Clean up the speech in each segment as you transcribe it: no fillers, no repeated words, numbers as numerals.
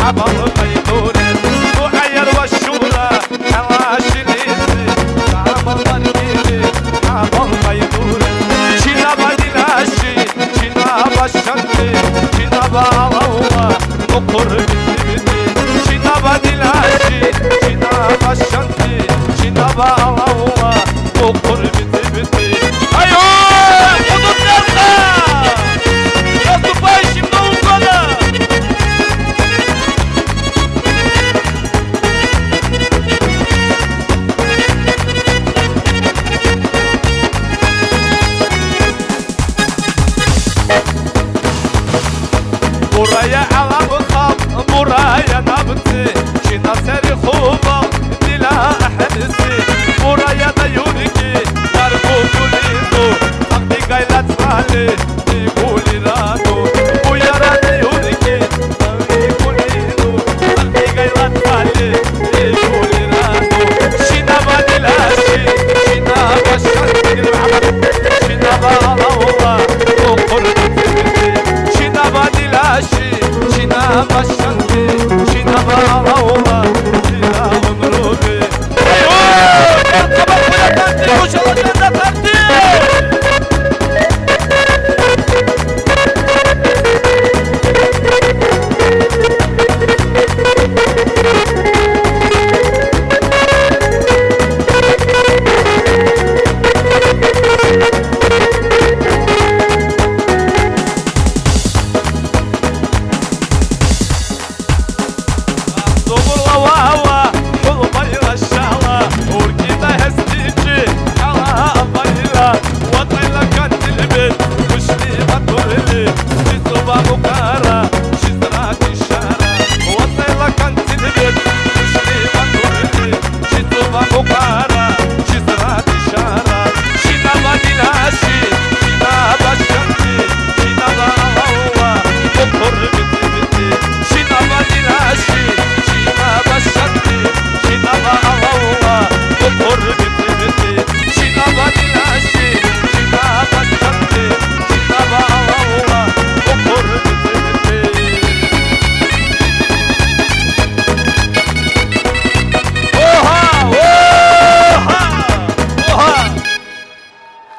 عبر غيدورة وعير والشورى حواشليسي عبر غيدورة عبر غيدورة شنابا دلاشي شنابا الشنطي شنابا الله وقر بتبتي شنابا دلاشي شنابا الشنطي شنابا الله وقر بتبتي ايوه خدوا الدرسة يا بايشي منوصلة buraya alamıkam buraya nabıtı Çina seri xuba dila ahadisi buraya da yuriki darbu kulidu Akdi gaylat mali di kulirado bu yara da yuriki darbu kulidu Akdi gaylat mali di kulirado Çina badilashi Çina başkandir Çina bağlava okur Çina badilashi Çina başkandı Çina bağlava Çina onrubi Eyvah! Kabak buraya tartı Koşalacağına tartı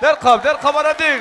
Der kav, der kamera değil.